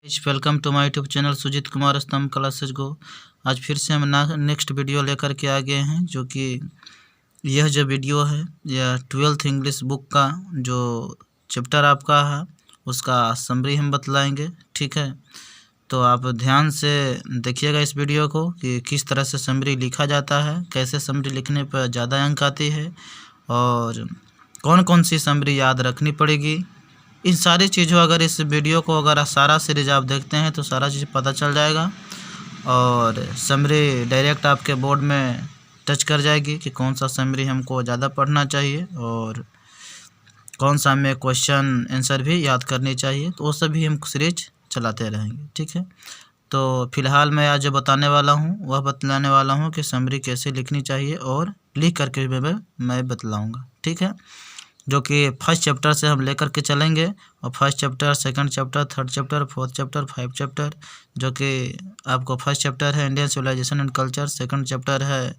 Welcome to my YouTube channel Sujit Kumar Stambh classes गो। आज फिर से हम नेक्स्ट वीडियो लेकर के आ गए हैं, जो कि यह जो वीडियो है यह 12th इंग्लिश बुक का जो चैप्टर आपका है उसका समरी हम बतलाएंगे। ठीक है, तो आप ध्यान से देखिएगा इस वीडियो को कि किस तरह से समरी लिखा जाता है, कैसे समरी लिखने पर ज़्यादा अंक आती है और कौन कौन सी समरी याद रखनी पड़ेगी। इन सारी चीज़ों अगर इस वीडियो को अगर सारा सीरीज आप देखते हैं तो सारा चीज़ पता चल जाएगा और समरी डायरेक्ट आपके बोर्ड में टच कर जाएगी कि कौन सा समरी हमको ज़्यादा पढ़ना चाहिए और कौन सा हमें क्वेश्चन आंसर भी याद करनी चाहिए। तो वो सभी हम सीरीज चलाते रहेंगे। ठीक है, तो फिलहाल मैं आज जो बताने वाला हूँ वह बतलाने वाला हूँ कि समरी कैसे लिखनी चाहिए और लिख करके मैं बतलाऊँगा। ठीक है, जो कि फर्स्ट चैप्टर से हम लेकर के चलेंगे और first chapter, second chapter, third chapter, fourth chapter, 5 chapter, जो कि आपको फर्स्ट चैप्टर है Indian civilization and culture, second chapter है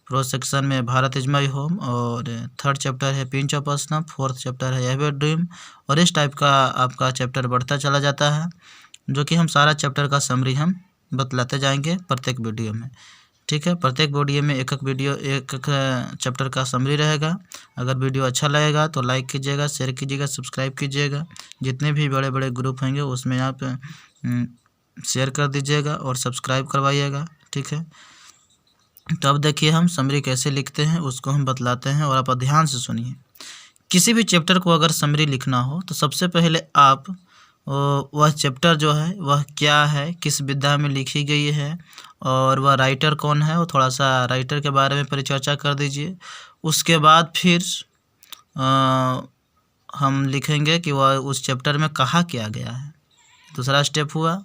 प्रोज सेक्शन में भारत इज माई होम और थर्ड चैप्टर है pinch of snuff, fourth chapter है हैव ए ड्रीम और इस टाइप का आपका चैप्टर बढ़ता चला जाता है, जो कि हम सारा चैप्टर का समरी हम बतलाते जाएंगे प्रत्येक वीडियो में। ठीक है, प्रत्येक वीडियो में एक चैप्टर का समरी रहेगा। अगर वीडियो अच्छा लगेगा तो लाइक कीजिएगा, शेयर कीजिएगा, सब्सक्राइब कीजिएगा। जितने भी बड़े बड़े ग्रुप होंगे उसमें आप शेयर कर दीजिएगा और सब्सक्राइब करवाइएगा। ठीक है, तो अब देखिए हम समरी कैसे लिखते हैं उसको हम बतलाते हैं और आप ध्यान से सुनिए। किसी भी चैप्टर को अगर समरी लिखना हो तो सबसे पहले आप वह चैप्टर जो है वह क्या है, किस विधा में लिखी गई है और वह राइटर कौन है, वो थोड़ा सा राइटर के बारे में परिचर्चा कर दीजिए। उसके बाद फिर हम लिखेंगे कि वह उस चैप्टर में कहा क्या गया है, दूसरा स्टेप हुआ।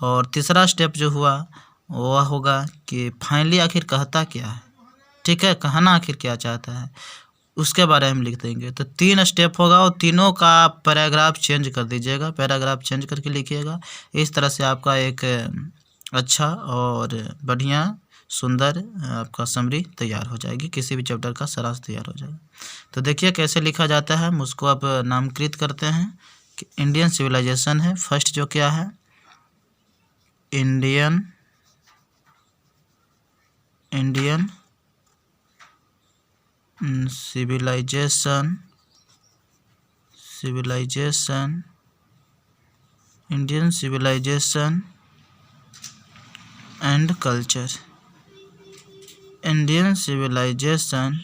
और तीसरा स्टेप जो हुआ वह होगा कि फाइनली आखिर कहता क्या है। ठीक है, कहना आखिर क्या चाहता है उसके बारे में हम लिख देंगे। तो 3 स्टेप होगा और तीनों का पैराग्राफ चेंज कर दीजिएगा, पैराग्राफ चेंज करके लिखिएगा। इस तरह से आपका एक अच्छा और बढ़िया सुंदर आपका समरी तैयार हो जाएगी, किसी भी चैप्टर का सारांश तैयार हो जाएगा। तो देखिए कैसे लिखा जाता है, हम उसको अब नामकृत करते हैं कि इंडियन सिविलाइजेशन है। फर्स्ट जो क्या है, Indian civilization Indian civilization and culture, Indian civilization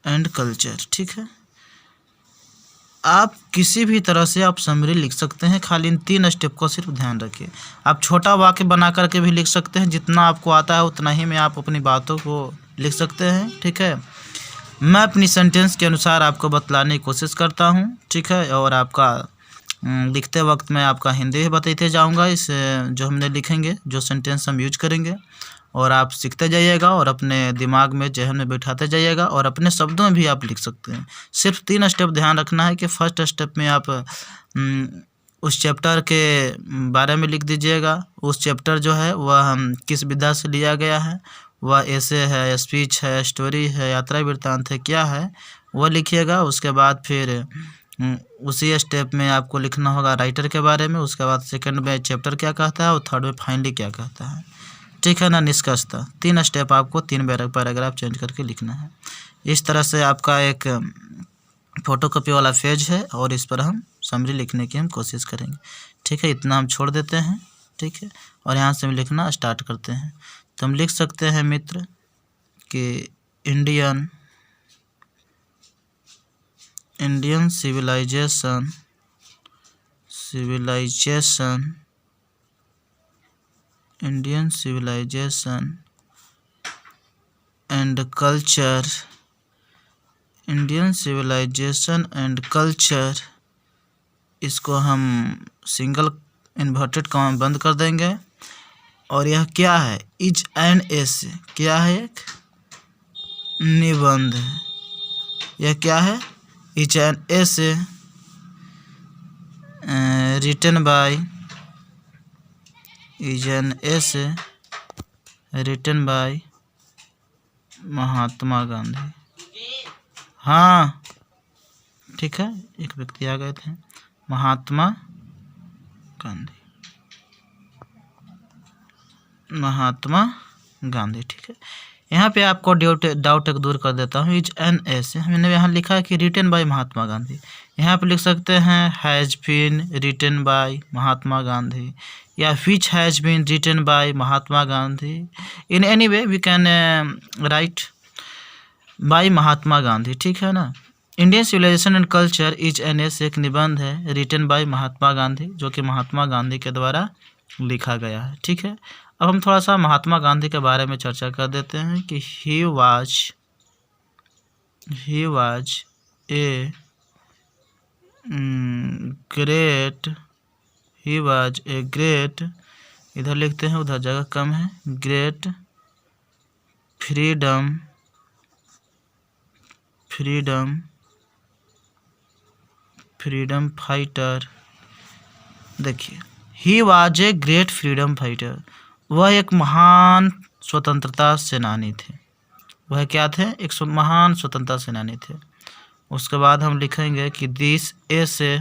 and culture. ठीक है, आप किसी भी तरह से आप समरी लिख सकते हैं, खाली इन 3 स्टेप को सिर्फ ध्यान रखिए। आप छोटा वाक्य बना करके भी लिख सकते हैं, जितना आपको आता है उतना ही में आप अपनी बातों को लिख सकते हैं। ठीक है, मैं अपनी सेंटेंस के अनुसार आपको बतलाने की कोशिश करता हूं। ठीक है, और आपका लिखते वक्त मैं आपका हिंदी भी बताते जाऊंगा, इस जो हमने लिखेंगे, जो सेंटेंस हम यूज करेंगे, और आप सीखते जाइएगा और अपने दिमाग में जहन में बैठाते जाइएगा और अपने शब्दों में भी आप लिख सकते हैं। सिर्फ 3 स्टेप ध्यान रखना है कि फर्स्ट स्टेप में आप उस चैप्टर के बारे में लिख दीजिएगा। उस चैप्टर जो है वह हम किस विधा से लिया गया है, वह ऐसे है, स्पीच है, स्टोरी है, यात्रा वृत्तांत है, क्या है वह लिखिएगा। उसके बाद फिर उसी स्टेप में आपको लिखना होगा राइटर के बारे में। उसके बाद सेकंड में चैप्टर क्या कहता है और थर्ड में फाइनली क्या कहता है। ठीक है ना, निष्कर्षतः 3 स्टेप आपको 3 पैराग्राफ चेंज करके लिखना है। इस तरह से आपका एक फोटोकॉपी वाला पेज है और इस पर हम समरी लिखने की हम कोशिश करेंगे। ठीक है, इतना हम छोड़ देते हैं। ठीक है, और यहाँ से हम लिखना स्टार्ट करते हैं। तो हम लिख सकते हैं मित्र कि Indian civilization Indian civilization and culture, Indian civilization and culture, इसको हम सिंगल इन्वर्टेड कॉमा बंद कर देंगे। और यह क्या है, इज एन एस, क्या है, एक निबंध है। यह क्या है, is an essay written by, is an essay written by Mahatma Gandhi. हाँ ठीक है, एक व्यक्ति आ गए थे, महात्मा गांधी, महात्मा गांधी। ठीक है, यहाँ पे आपको डाउट एक दूर कर देता हूँ। इज एन एस, हमने यहाँ लिखा है कि रिटन बाय महात्मा गांधी, यहाँ पे लिख सकते हैं has been written by Mahatma Gandhi, या which has been written by Mahatma Gandhi. In any way we can write by Mahatma Gandhi. ठीक है ना। Indian civilization and culture is an essay एक निबंध है रिटन बाय महात्मा गांधी, जो कि महात्मा गांधी के द्वारा लिखा गया है। ठीक है, अब हम थोड़ा सा महात्मा गांधी के बारे में चर्चा कर देते हैं कि ही वाज ए ग्रेट, इधर लिखते हैं उधर जगह कम है, ग्रेट फ्रीडम फाइटर। देखिए, he was a great freedom fighter, वह एक महान स्वतंत्रता सेनानी थे। वह क्या थे? एक महान स्वतंत्रता सेनानी थे। उसके बाद हम लिखेंगे कि this essay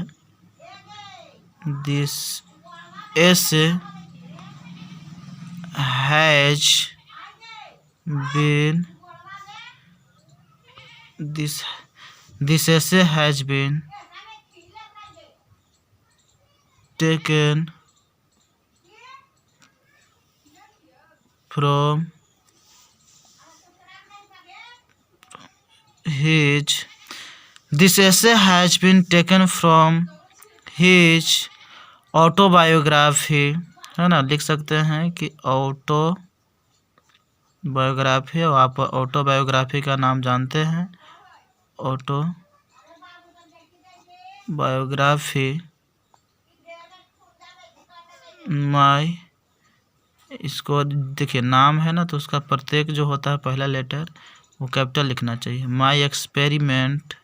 has been taken from this essay has been taken from his autobiography, है ना। लिख सकते हैं कि ऑटोबायोग्राफी, और आप ऑटोबायोग्राफी का नाम जानते हैं, ऑटोबायोग्राफी माई, इसको देखिए नाम है ना, तो उसका प्रत्येक जो होता है पहला लेटर वो कैपिटल लिखना चाहिए। माई एक्सपेरिमेंट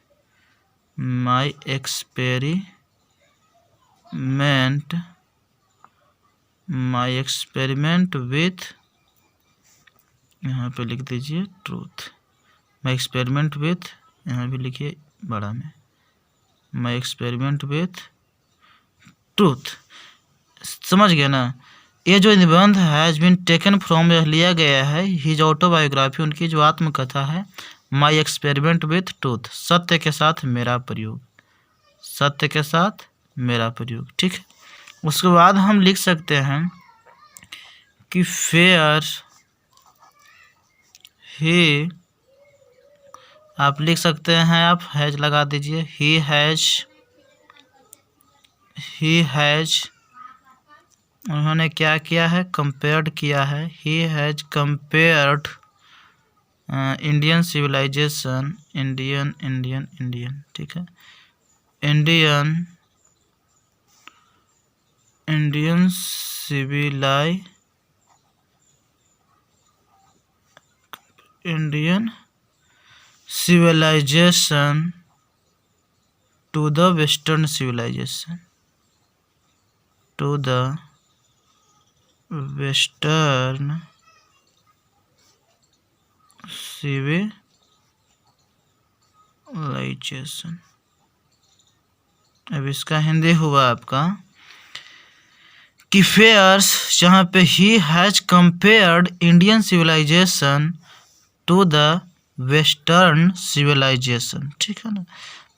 विथ, यहाँ पे लिख दीजिए ट्रूथ। माई एक्सपेरिमेंट विथ, यहाँ भी लिखिए बड़ा में, माई एक्सपेरिमेंट विथ ट्रूथ। समझ गए ना। ये जो निबंध हैज़ बीन टेकन फ्रॉम, लिया गया है हिज ऑटोबायोग्राफी, उनकी जो आत्मकथा है, माई एक्सपेरिमेंट विथ ट्रूथ, सत्य के साथ मेरा प्रयोग, सत्य के साथ मेरा प्रयोग। ठीक है, उसके बाद हम लिख सकते हैं कि फेयर ही, आप लिख सकते हैं, आप हैज लगा दीजिए, ही हैज उन्होंने क्या किया है? कंपेयर्ड किया है। He has compared Indian civilization, Indian, ठीक है, Indian civilization to the Western civilization, civilization। अब इसका हिंदी हुआ आपका कि फेयर्स, जहाँ पे he has compared Indian civilization to the western civilization. ठीक है ना,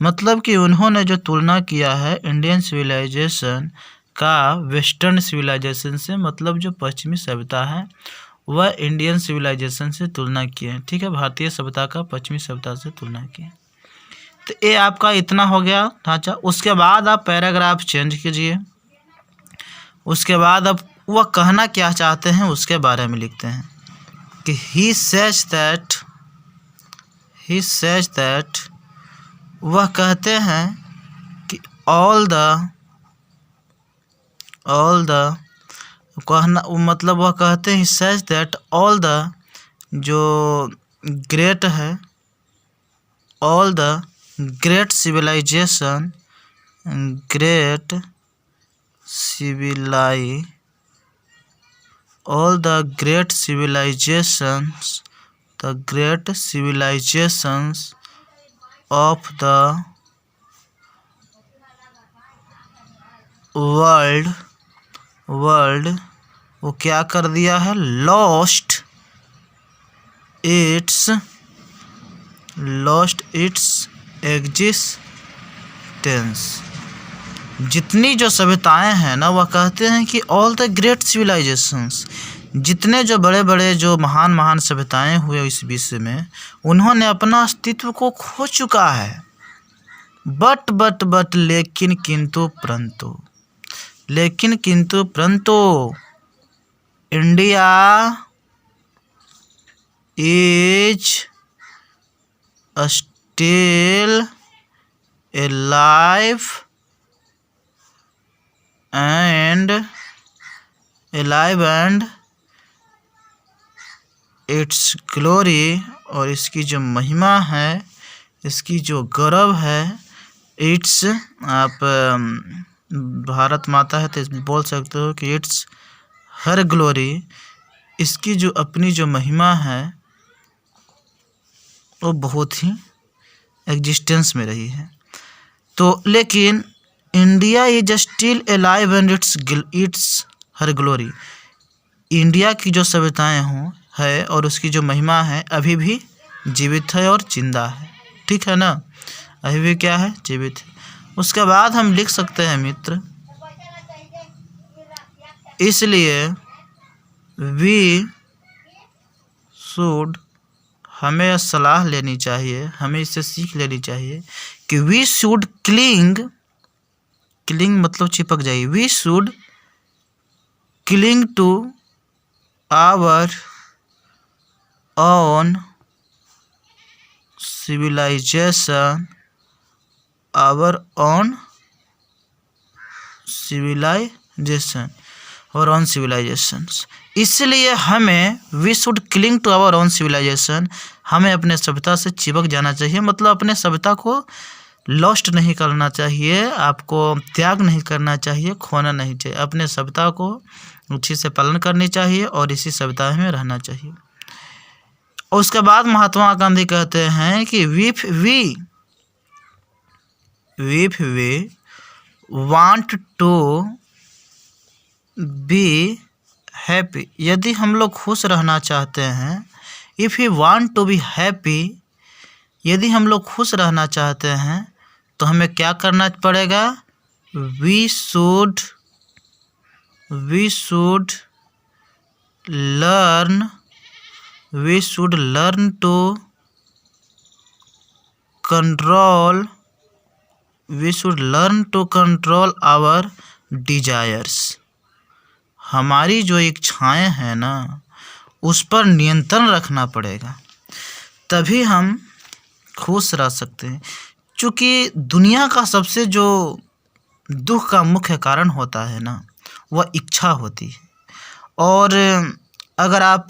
मतलब कि उन्होंने जो तुलना किया है इंडियन सिविलाइजेशन का वेस्टर्न सिविलाइजेशन से, मतलब जो पश्चिमी सभ्यता है वह इंडियन सिविलाइजेशन से तुलना किए हैं। ठीक है, भारतीय सभ्यता का पश्चिमी सभ्यता से तुलना किए। तो ये आपका इतना हो गया ढांचा। उसके बाद आप पैराग्राफ चेंज कीजिए। उसके बाद अब वह कहना क्या चाहते हैं उसके बारे में लिखते हैं कि ही सेज दैट, वह कहते हैं कि ऑल द कहना, मतलब वह कहते हैं, he says that all the, जो ग्रेट है, all the great civilisation, all the great civilizations of the world world वो क्या कर दिया है, लॉस्ट इट्स एग्जिस्टेंस। जितनी जो सभ्यताएं हैं ना, वह कहते हैं कि ऑल द ग्रेट सिविलाइजेशंस, जितने जो बड़े बड़े जो महान महान सभ्यताएं हुए इस विश्व में, उन्होंने अपना अस्तित्व को खो चुका है। बट लेकिन किंतु परंतु India is still alive and it's glory, और इसकी जो महिमा है, इसकी जो गौरव है, इट्स, आप भारत माता है तो बोल सकते हो कि इट्स हर ग्लोरी, इसकी जो अपनी जो महिमा है वो बहुत ही एग्जिस्टेंस में रही है। तो लेकिन India is still alive and it's her glory, India की जो सभ्यताएं है और उसकी जो महिमा है अभी भी जीवित है और जिंदा है। ठीक है ना, अभी भी क्या है, जीवित है। उसके बाद हम लिख सकते हैं मित्र, इसलिए वी शुड, हमें सलाह लेनी चाहिए, हमें इससे सीख लेनी चाहिए कि वी शुड क्लिंग मतलब चिपक जाइए, we should cling to our own civilization, इसलिए हमें we should cling to our own civilization, हमें अपने सभ्यता से चिपक जाना चाहिए, मतलब अपने सभ्यता को लॉस्ट नहीं करना चाहिए, आपको त्याग नहीं करना चाहिए, खोना नहीं चाहिए, अपने सभ्यता को अच्छे से पालन करनी चाहिए और इसी सभ्यता में रहना चाहिए। और उसके बाद महात्मा गांधी कहते हैं कि if we want to be happy, यदि हम लोग खुश रहना चाहते हैं, if you want to be happy, यदि हम लोग खुश रहना चाहते हैं तो हमें क्या करना पड़ेगा, we should learn to control our desires, हमारी जो इच्छाएं हैं ना उस पर नियंत्रण रखना पड़ेगा, तभी हम खुश रह सकते हैं। क्योंकि दुनिया का सबसे जो दुख का मुख्य कारण होता है ना, वह इच्छा होती है, और अगर आप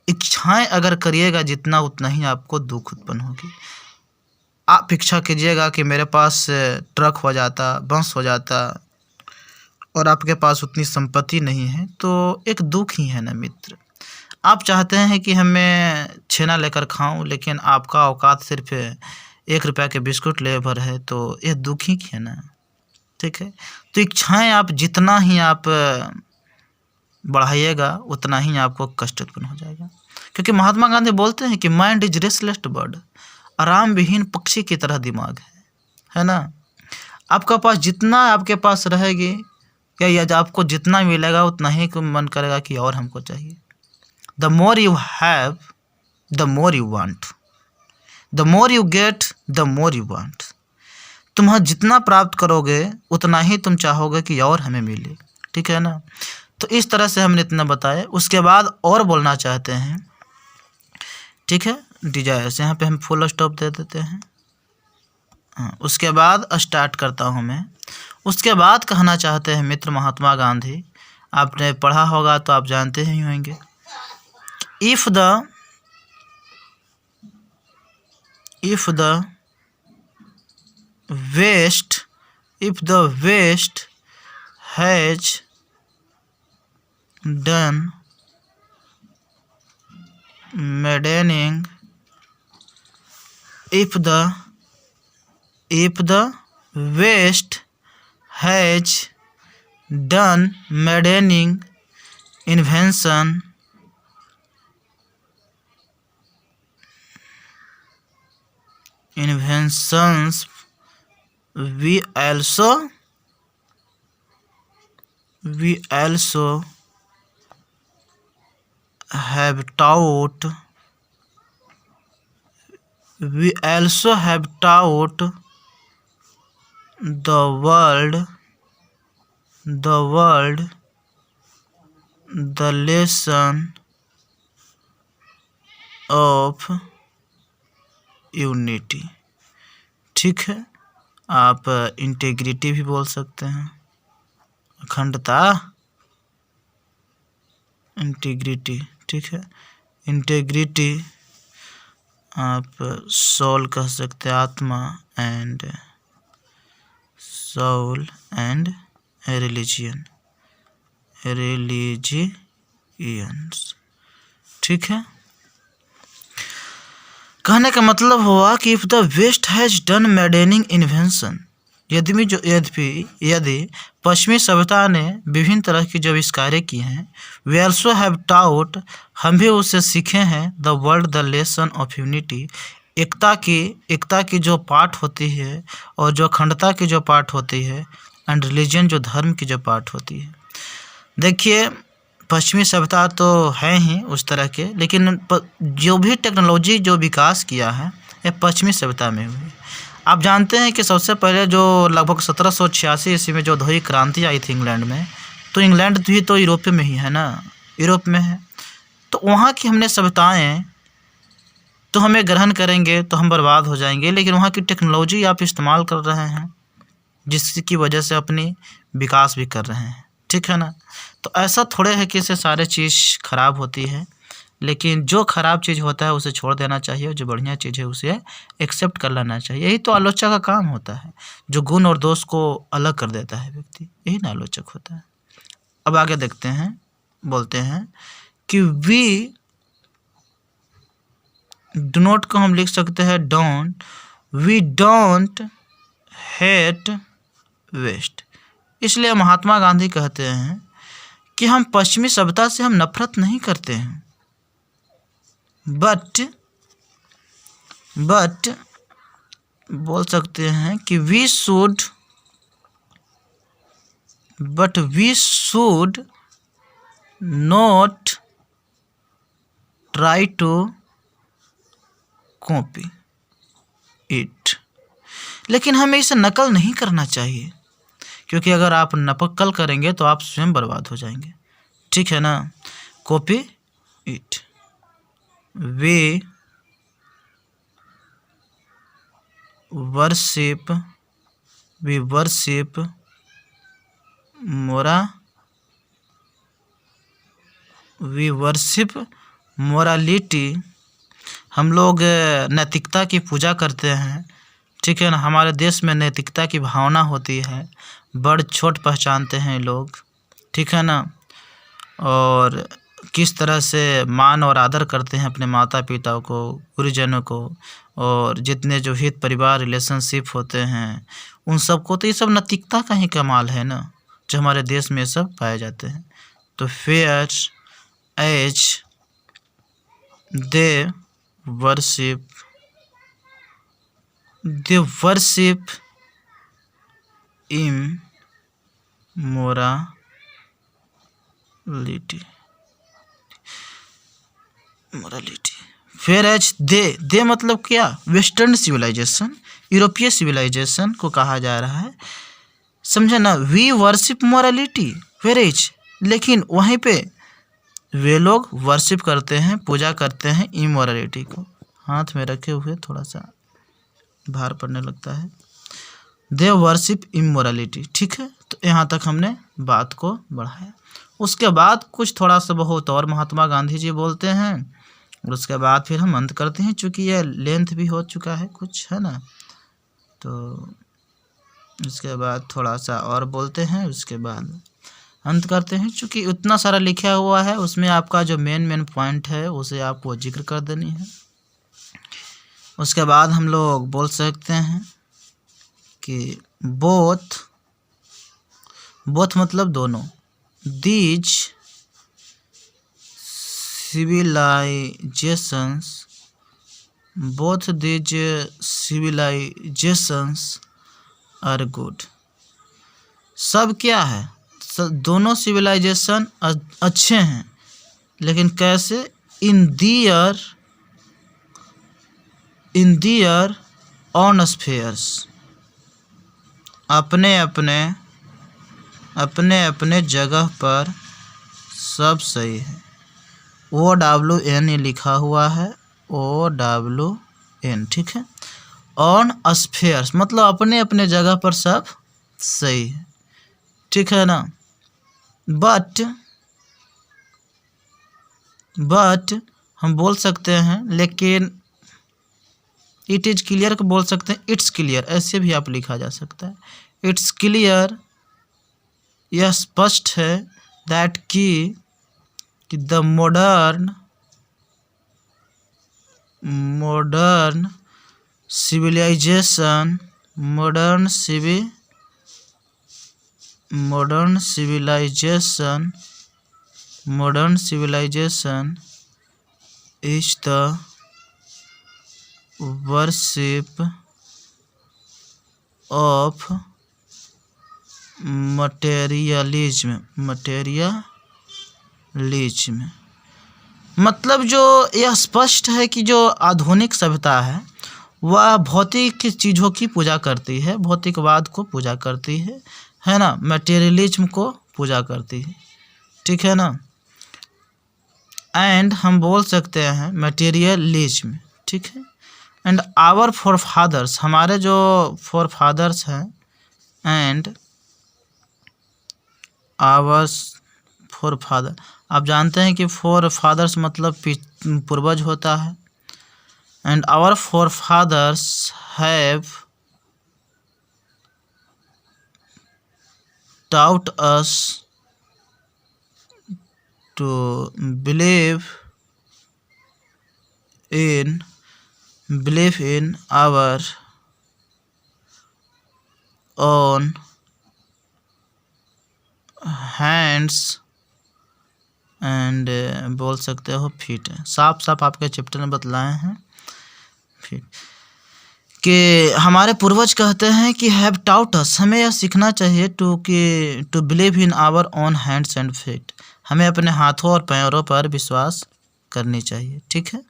इच्छाएं अगर करिएगा जितना, उतना ही आपको दुख उत्पन्न होगी। आप इच्छा कीजिएगा कि मेरे पास ट्रक हो जाता, बस हो जाता, और आपके पास उतनी संपत्ति नहीं है, तो एक दुख ही है ना मित्र। आप चाहते हैं कि हमें छेना लेकर खाऊं, लेकिन आपका औकात सिर्फ 1 रुपया के बिस्कुट ले भर है, तो यह दुख ही है ना। ठीक है, तो इच्छाएं आप जितना ही आप बढ़ाइएगा उतना ही आपको कष्ट उत्पन्न हो जाएगा। क्योंकि महात्मा गांधी बोलते हैं कि माइंड इज रेस्टलेस बर्ड, आराम विहीन पक्षी की तरह दिमाग है ना। आपका पास जितना आपके पास रहेगी या आपको जितना मिलेगा उतना ही मन करेगा कि और हमको चाहिए। The more you have the more you want, the more you get the more you want, तुम जितना प्राप्त करोगे उतना ही तुम चाहोगे कि और हमें मिले। ठीक है ना, तो इस तरह से हमने इतना बताया। उसके बाद और बोलना चाहते हैं, ठीक है, डिजायर्स, यहाँ पे हम फुल स्टॉप दे देते हैं। हाँ, उसके बाद स्टार्ट करता हूँ मैं। उसके बाद कहना चाहते हैं मित्र महात्मा गांधी, आपने पढ़ा होगा तो आप जानते ही होंगे, if the west has done maddening, if the West has done maddening inventions we also have taught the world the lesson of unity. ठीक है, आप इंटेग्रिटी भी बोल सकते हैं, अखंडता, इंटीग्रिटी। ठीक है, इंटेग्रिटी, आप सोल कह सकते हैं, आत्मा, एंड सोल एंड रिलीजियंस। ठीक है, कहने का मतलब हुआ कि if the west has done maddening invention, यदि पश्चिमी सभ्यता ने विभिन्न तरह की जो आविष्कारें की हैं, वी आल्सो हैव टाउट, हम भी उससे सीखे हैं, the world the lesson of unity, एकता की जो पाठ होती है और जो अखंडता की जो पाठ होती है, एंड रिलीजन जो धर्म की जो पाठ होती है। देखिए, पश्चिमी सभ्यता तो है ही उस तरह के, लेकिन जो भी टेक्नोलॉजी जो विकास किया है ये पश्चिमी सभ्यता में हुई। आप जानते हैं कि सबसे पहले जो लगभग 1786 ईस्वी में जो धोई क्रांति आई थी इंग्लैंड में, तो इंग्लैंड भी तो यूरोप में ही है ना, यूरोप में है, तो वहाँ की हमने सभ्यताएँ तो हमें ग्रहण करेंगे तो हम बर्बाद हो जाएंगे, लेकिन वहाँ की टेक्नोलॉजी आप इस्तेमाल कर रहे हैं जिसकी वजह से अपनी विकास भी कर रहे हैं। ठीक है ना, तो ऐसा थोड़े है कि इससे सारे चीज़ खराब होती है, लेकिन जो खराब चीज़ होता है उसे छोड़ देना चाहिए, जो बढ़िया चीज़ है उसे एक्सेप्ट कर लेना चाहिए। यही तो आलोचक का काम होता है, जो गुण और दोष को अलग कर देता है व्यक्ति, यही ना आलोचक होता है। अब आगे देखते हैं, बोलते हैं कि वी डू नॉट को हम लिख सकते हैं don't, we don't hate west. इसलिए महात्मा गांधी कहते हैं कि हम पश्चिमी सभ्यता से हम नफरत नहीं करते हैं, बट बोल सकते हैं कि we should not try to copy it, लेकिन हमें इसे नकल नहीं करना चाहिए, क्योंकि अगर आप नकल करेंगे तो आप स्वयं बर्बाद हो जाएंगे। ठीक है ना, copy it, we worship morality, हम लोग नैतिकता की पूजा करते हैं। ठीक है ना, हमारे देश में नैतिकता की भावना होती है, बड़ छोट पहचानते हैं लोग। ठीक है ना, और किस तरह से मान और आदर करते हैं अपने माता पिता को, गुरुजनों को, और जितने जो हित परिवार रिलेशनशिप होते हैं उन सब को, तो ये सब नैतिकता का ही कमाल है ना, जो हमारे देश में सब पाए जाते हैं। तो fair as they worship morality. Fair as they मतलब क्या, वेस्टर्न सिविलाइजेशन, यूरोपीय सिविलाइजेशन को कहा जा रहा है, समझे ना। We worship morality fair as, लेकिन वहीं पे वे लोग वर्शिप करते हैं, पूजा करते हैं इमोरालिटी को। हाथ में रखे हुए थोड़ा सा भार पड़ने लगता है। They worship immorality. ठीक है, तो यहाँ तक हमने बात को बढ़ाया। उसके बाद कुछ थोड़ा सा बहुत और महात्मा गांधी जी बोलते हैं, और उसके बाद फिर हम अंत करते हैं, चूँकि यह लेंथ भी हो चुका है कुछ, है ना, तो उसके बाद थोड़ा सा और बोलते हैं, उसके बाद अंत करते हैं। चूँकि उतना सारा लिखा हुआ है, उसमें आपका जो मेन पॉइंट है उसे आपको जिक्र कर देनी है। उसके बाद हम लोग बोल सकते हैं कि बोथ बोथ मतलब दोनों। These civilizations, both these civilizations are good। सब क्या है, दोनों सिविलाइजेशन अच्छे हैं, लेकिन कैसे? इन दियर ऑन स्फेयर्स, अपने अपने जगह पर सब सही है। OWN लिखा हुआ है, OWN, ठीक है। ऑन स्फेयर्स मतलब अपने अपने जगह पर सब सही है, ठीक है ना। बट हम बोल सकते हैं, लेकिन इट इज़ क्लियर को बोल सकते हैं इट्स क्लियर, ऐसे भी आप लिखा जा सकता है। इट्स क्लियर, यह स्पष्ट है, दैट कि the modern civilization is the worship of materialism. मतलब जो यह स्पष्ट है कि जो आधुनिक सभ्यता है वह भौतिक चीज़ों की पूजा करती है, भौतिकवाद को पूजा करती है ना, मटेरियलिज्म को पूजा करती है, ठीक है ना। एंड हम बोल सकते हैं मटेरियलिज्म, ठीक है। एंड आवर फोरफादर्स, हमारे जो फोरफादर्स हैं, एंड आवर्स फोरफादर, आप जानते हैं कि फोरफादर्स मतलब पूर्वज होता है। And our forefathers have taught us to believe in our own hands and बोल सकते हो फीट। साफ आपके चैप्टर में बतलाए हैं फीट कि हमारे पूर्वज कहते हैं कि हैव टाउट अस, हमें यह सीखना चाहिए to believe in our own hands and feet, हमें अपने हाथों और पैरों पर विश्वास करनी चाहिए, ठीक है।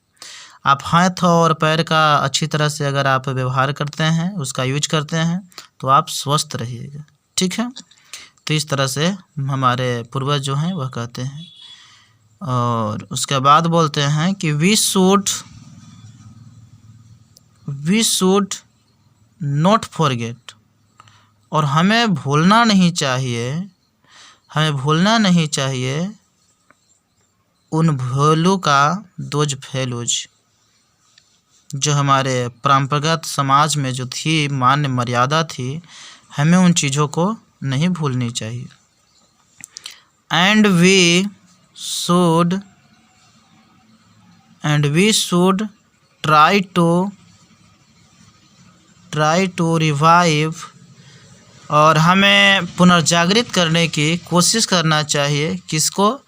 आप हाथ और पैर का अच्छी तरह से अगर आप व्यवहार करते हैं, उसका यूज करते हैं, तो आप स्वस्थ रहिएगा, ठीक है। तो इस तरह से हमारे पूर्वज जो हैं वह कहते हैं। और उसके बाद बोलते हैं कि वी शुड नॉट फॉरगेट, और हमें भूलना नहीं चाहिए उन वैल्यू का, दोज वैल्यूज जो हमारे परंपरागत समाज में जो थी, मान्य मर्यादा थी, हमें उन चीज़ों को नहीं भूलनी चाहिए। And we should try to revive, और हमें पुनर्जागृत करने की कोशिश करना चाहिए, किसको?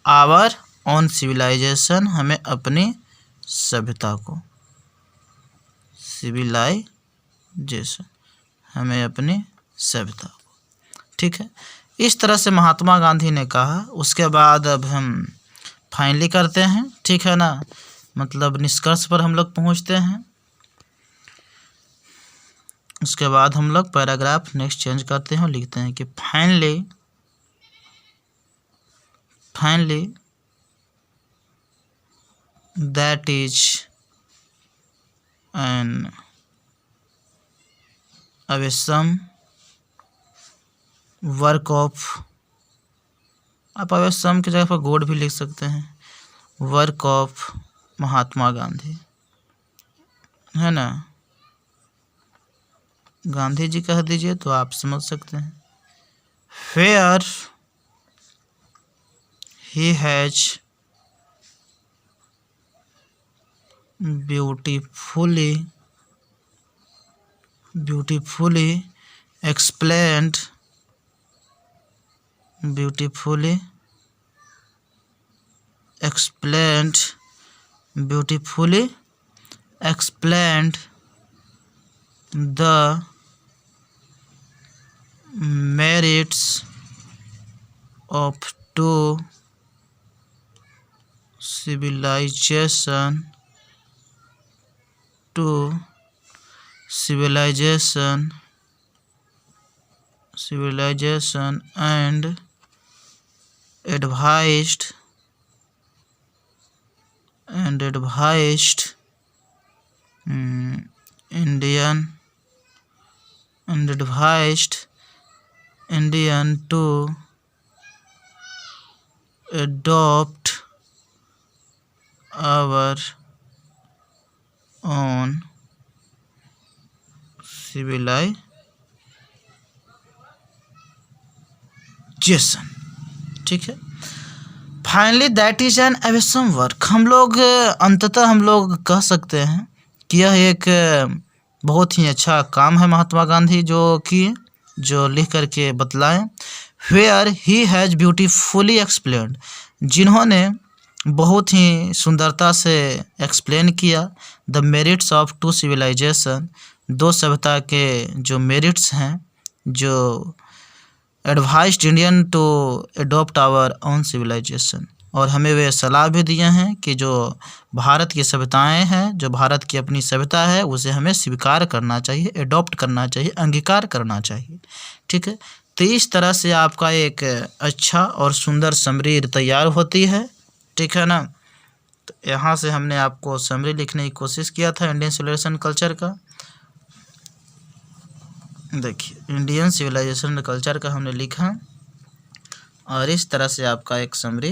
आवर ऑन सिविलाइजेशन, हमें अपनी सभ्यता को, सिविलाइजेशन, हमें अपनी सभ्यता को, ठीक है। इस तरह से महात्मा गांधी ने कहा। उसके बाद अब हम फाइनली करते हैं, ठीक है ना, मतलब निष्कर्ष पर हम लोग पहुंचते हैं। उसके बाद हम लोग पैराग्राफ नेक्स्ट चेंज करते हैं और लिखते हैं कि finally that is an awesome work of, आप अवेसम की जगह पर गॉड भी लिख सकते हैं, वर्क ऑफ महात्मा गांधी, है ना, गांधी जी कह दीजिए तो आप समझ सकते हैं। Fair he has beautifully explained beautifully explained the merits of two civilization and advised Indian to adopt our own civilization। ठीक है। Finally that is an awesome work. हम लोग अंततः हम लोग कह सकते हैं कि यह एक बहुत ही अच्छा काम है महात्मा गांधी जो लिख करके बतलाएं। Where he has beautifully explained, जिन्होंने बहुत ही सुंदरता से एक्सप्लेन किया the merits of two civilization, दो सभ्यता के जो मेरिट्स हैं, जो advised Indian to adopt our own civilization, और हमें वे सलाह भी दिए हैं कि जो भारत की सभ्यताएं हैं, जो भारत की अपनी सभ्यता है, उसे हमें स्वीकार करना चाहिए, एडॉप्ट करना चाहिए, अंगीकार करना चाहिए। ठीक है। तो इस तरह से आपका एक अच्छा और सुंदर समरी तैयार होती है। ठीक है ना। तो यहाँ से हमने आपको समरी लिखने की कोशिश किया था इंडियन सिविलाइजेशन कल्चर का। देखिए इंडियन सिविलाइजेशन कल्चर का हमने लिखा और इस तरह से आपका एक समरी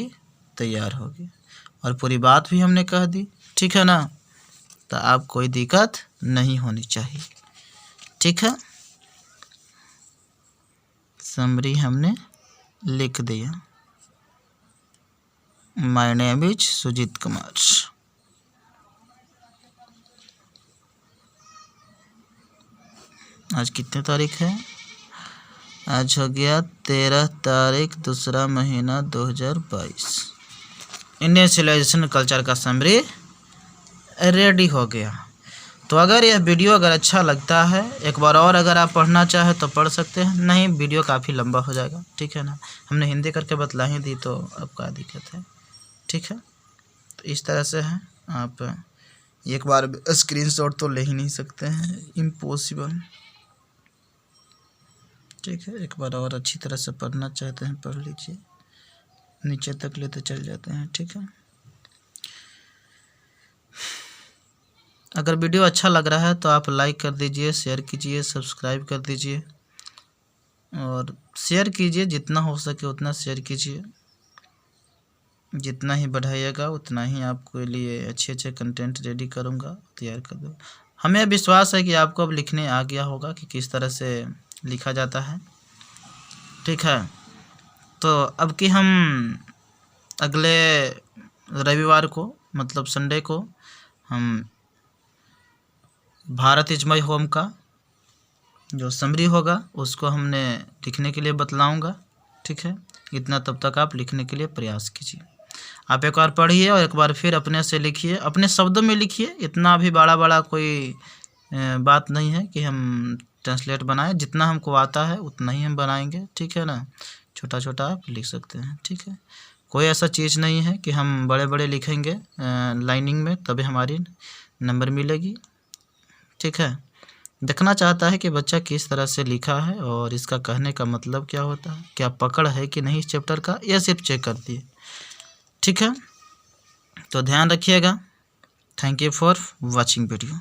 तैयार होगी और पूरी बात भी हमने कह दी। ठीक है ना। तो आप कोई दिक्कत नहीं होनी चाहिए। ठीक है। समरी हमने लिख दिया। My name is Sujeet Kumar. आज कितने तारीख है? आज हो गया 13 तारीख, दूसरा महीना 2022। इंडियन सिविलाइजेशन कल्चर का समरी रेडी हो गया। तो अगर यह वीडियो अगर अच्छा लगता है, एक बार और अगर आप पढ़ना चाहें तो पढ़ सकते हैं, नहीं वीडियो काफ़ी लंबा हो जाएगा। ठीक है ना। हमने हिंदी करके बतला ही दी तो अब क्या दिक्कत है। ठीक है। तो इस तरह से है, आप एक बार स्क्रीनशॉट तो ले ही नहीं सकते हैं, इम्पॉसिबल। ठीक है। एक बार और अच्छी तरह से पढ़ना चाहते हैं पढ़ लीजिए, नीचे तक लेते चल जाते हैं। ठीक है। अगर वीडियो अच्छा लग रहा है तो आप लाइक कर दीजिए, शेयर कीजिए, सब्सक्राइब कर दीजिए और शेयर कीजिए, जितना हो सके उतना शेयर कीजिए। जितना ही बढ़ाइएगा उतना ही आपके लिए अच्छे अच्छे कंटेंट रेडी करूँगा, तैयार कर दूँ। हमें विश्वास है कि आपको अब लिखने आ गया होगा कि किस तरह से लिखा जाता है। ठीक है। तो अब कि हम अगले रविवार को, मतलब संडे को, हम भारत इज माई होम का जो समरी होगा उसको हमने लिखने के लिए बतलाऊंगा। ठीक है। इतना तब तक आप लिखने के लिए प्रयास कीजिए। आप एक बार पढ़िए और एक बार फिर अपने से लिखिए, अपने शब्दों में लिखिए। इतना भी बड़ा कोई बात नहीं है कि हम ट्रांसलेट बनाएं, जितना हमको आता है उतना ही हम बनाएंगे। ठीक है ना। छोटा छोटा आप लिख सकते हैं। ठीक है। कोई ऐसा चीज़ नहीं है कि हम बड़े बड़े लिखेंगे लाइनिंग में तभी हमारी नंबर मिलेगी। ठीक है। देखना चाहता है कि बच्चा किस तरह से लिखा है और इसका कहने का मतलब क्या होता है, क्या पकड़ है कि नहीं इस चैप्टर का, यह सिर्फ चेक करती है। ठीक है। तो ध्यान रखिएगा। Thank you for watching video.